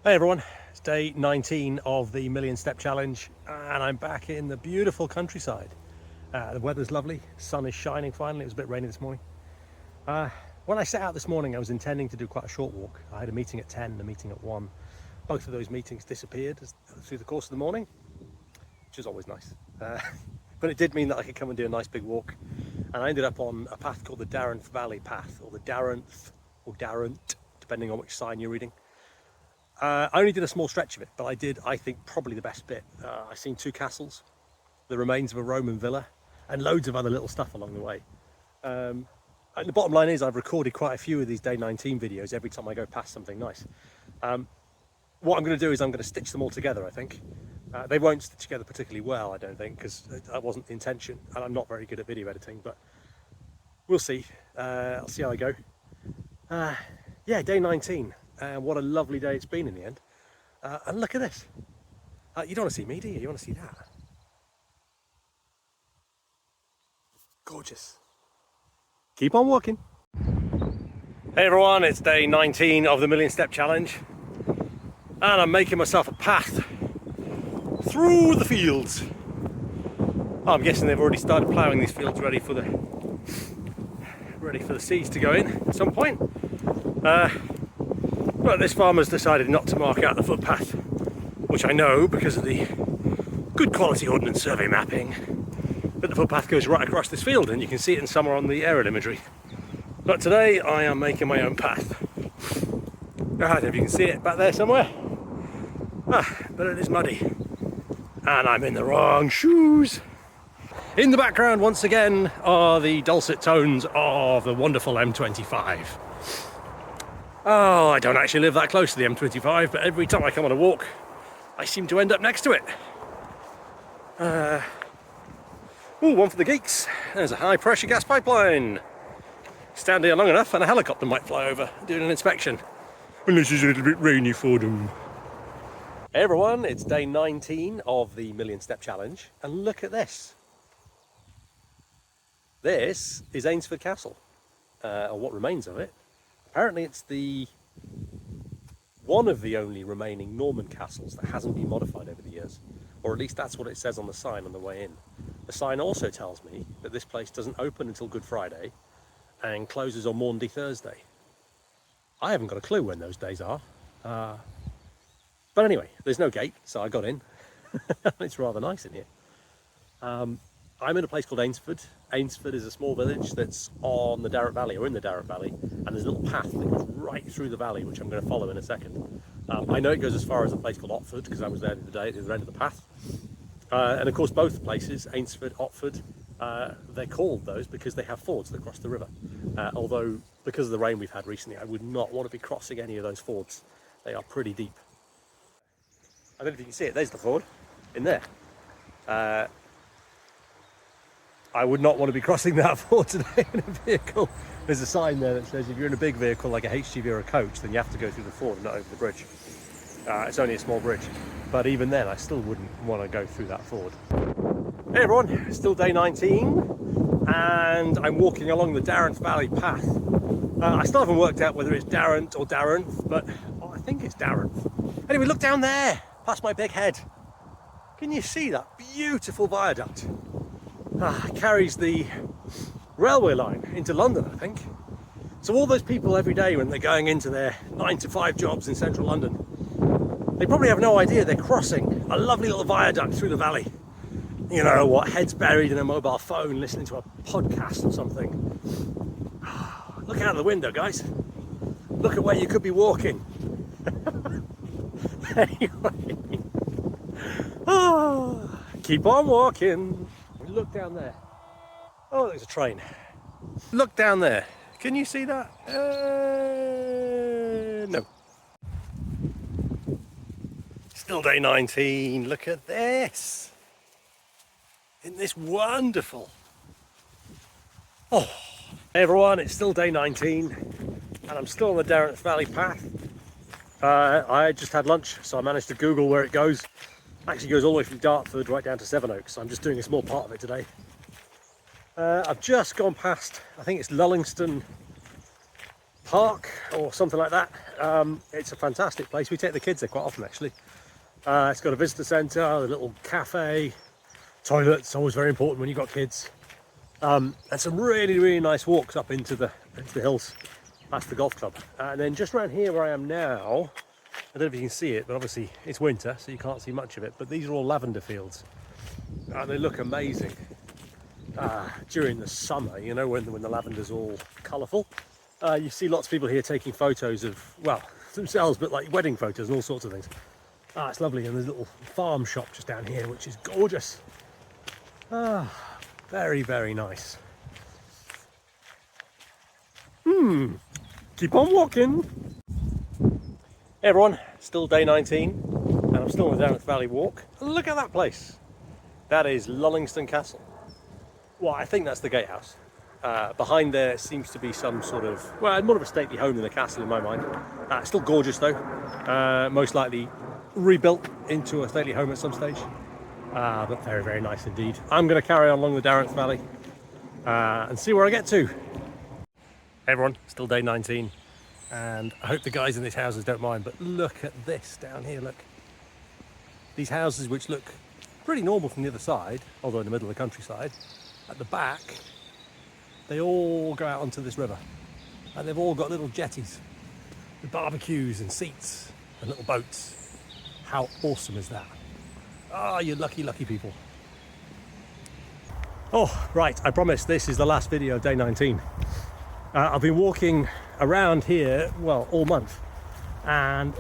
Hey everyone, it's day 19 of the Million Step Challenge and I'm back in the beautiful countryside. The weather's lovely, sun is shining finally. It was a bit rainy this morning. When I set out this morning I was intending to do quite a short walk. I had a meeting at 10 and a meeting at 1. Both of those meetings disappeared through the course of the morning, which is always nice. But it did mean that I could come and do a nice big walk. And I ended up on a path called the Darent Valley Path, or the Darent, or Darent, depending on which sign you're reading. I only did a small stretch of it, but I did, I think, probably the best bit. I've seen 2 castles, the remains of a Roman villa, and loads of other little stuff along the way. And the bottom line is I've recorded quite a few of these day 19 videos every time I go past something nice. What I'm going to do is I'm going to stitch them all together, I think. They won't stitch together particularly well, I don't think, because that wasn't the intention, and I'm not very good at video editing, but we'll see. I'll see how I go. Yeah, day 19. What a lovely day it's been in the end. And look at this. You don't want to see me, do you? You want to see that? Gorgeous. Keep on walking. Hey everyone, it's day 19 of the Million Step Challenge. And I'm making myself a path through the fields. I'm guessing they've already started ploughing these fields ready for the seeds to go in at some point. But this farmer's decided not to mark out the footpath, which I know because of the good quality Ordnance Survey mapping, that the footpath goes right across this field and you can see it in summer on the aerial imagery. But today I am making my own path. I don't know if you can see it back there somewhere. But it is muddy and I'm in the wrong shoes. In the background once again are the dulcet tones of the wonderful M25. Oh, I don't actually live that close to the M25, but every time I come on a walk, I seem to end up next to it. One for the geeks. There's a high pressure gas pipeline. Stand here long enough and a helicopter might fly over, doing an inspection. Unless it's a little bit rainy for them. Hey everyone, it's day 19 of the Million Step Challenge, and look at this. This is Ainsford Castle, or what remains of it. Apparently it's one of the only remaining Norman castles that hasn't been modified over the years, or at least that's what it says on the sign on the way in. The sign also tells me that this place doesn't open until Good Friday and closes on Maundy Thursday. I haven't got a clue when those days are, but anyway, there's no gate, so I got in. It's rather nice in here. I'm in a place called Ainsford. Ainsford is a small village that's on the Darent Valley, or in the Darent Valley, and there's a little path that goes right through the valley, which I'm going to follow in a second. I know it goes as far as a place called Otford, because I was there the other day at the other end of the path. And of course both places, Ainsford, Otford, they're called those because they have fords that cross the river. Although, because of the rain we've had recently, I would not want to be crossing any of those fords. They are pretty deep. I don't know if you can see it, there's the ford, in there. I would not want to be crossing that ford today in a vehicle. There's a sign there that says if you're in a big vehicle like a HGV or a coach, then you have to go through the ford and not over the bridge. It's only a small bridge, but even then I still wouldn't want to go through that ford. Hey everyone, it's still day 19 and I'm walking along the Darent Valley Path. I still haven't worked out whether it's Darent or Darent, but I think it's Darent. Anyway, look down there, past my big head. Can you see that beautiful viaduct? It carries the railway line into London, I think. So all those people every day when they're going into their 9-to-5 jobs in central London, they probably have no idea they're crossing a lovely little viaduct through the valley. You know what, heads buried in a mobile phone listening to a podcast or something. Look out the window, guys. Look at where you could be walking. Anyway. Keep on walking. Look down there. Oh, there's a train. Look down there. Can you see that? No. Still day 19. Look at this. Isn't this wonderful? Oh, hey everyone, it's still day 19 and I'm still on the Darent Valley Path. I just had lunch, so I managed to Google where it goes. Actually goes all the way from Dartford right down to Sevenoaks, so I'm just doing a small part of it today. I've just gone past, I think it's Lullingston park or something like that. It's a fantastic place. We take the kids there quite often actually. It's got a visitor centre, a little cafe, toilets, always very important when you've got kids. And some really nice walks up into the hills past the golf club. And then just around here where I am now, I don't know if you can see it, but obviously it's winter, so you can't see much of it. But these are all lavender fields, and they look amazing during the summer. You know, when the lavender's all colourful. You see lots of people here taking photos of, well, themselves, but like wedding photos and all sorts of things. It's lovely, and there's a little farm shop just down here, which is gorgeous. Very nice. Keep on walking. Hey everyone, still day 19, and I'm still on the Darent Valley walk. Look at that place. That is Lullingston Castle. Well, I think that's the gatehouse. Behind there seems to be some sort of, well, more of a stately home than a castle in my mind. Still gorgeous though. Most likely rebuilt into a stately home at some stage. But very nice indeed. I'm going to carry on along the Darent Valley and see where I get to. Hey everyone, still day 19. And I hope the guys in these houses don't mind, but look at this down here, look. These houses, which look pretty normal from the other side, although in the middle of the countryside, at the back, they all go out onto this river. And they've all got little jetties with barbecues and seats and little boats. How awesome is that? You lucky people. Oh, right, I promise this is the last video of day 19. I've been walking around here, well, all month, and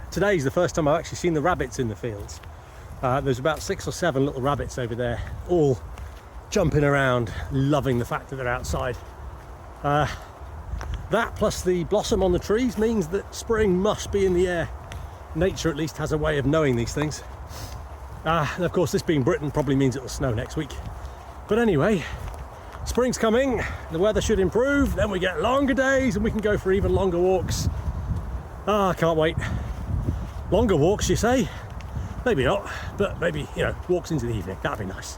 today's the first time I've actually seen the rabbits in the fields. There's about 6 or 7 little rabbits over there, all jumping around, loving the fact that they're outside. That plus the blossom on the trees means that spring must be in the air. Nature at least has a way of knowing these things. And of course, this being Britain probably means it'll snow next week. But anyway, spring's coming, the weather should improve, then we get longer days and we can go for even longer walks. I can't wait. Longer walks, you say? Maybe not, but maybe, you know, walks into the evening, that'd be nice.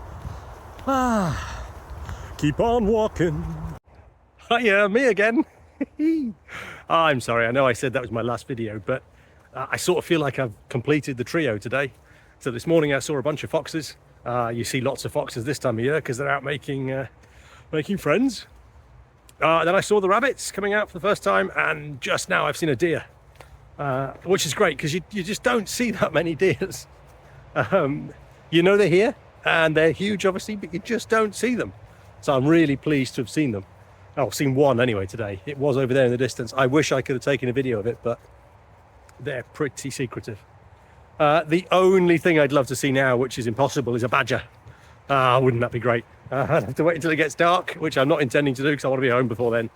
Keep on walking. Hiya, me again. I'm sorry, I know I said that was my last video, but I sort of feel like I've completed the trio today. So this morning I saw a bunch of foxes. You see lots of foxes this time of year because they're out making friends. Then I saw the rabbits coming out for the first time, and just now I've seen a deer, which is great because you just don't see that many deers. You know they're here and they're huge obviously, but you just don't see them. So I'm really pleased to have seen them. I've seen one anyway today. It was over there in the distance. I wish I could have taken a video of it, but they're pretty secretive. The only thing I'd love to see now, which is impossible, is a badger. Wouldn't that be great? I'd have to wait until it gets dark, which I'm not intending to do because I want to be home before then.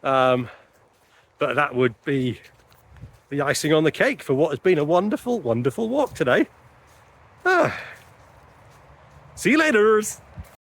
But that would be the icing on the cake for what has been a wonderful walk today. See you later.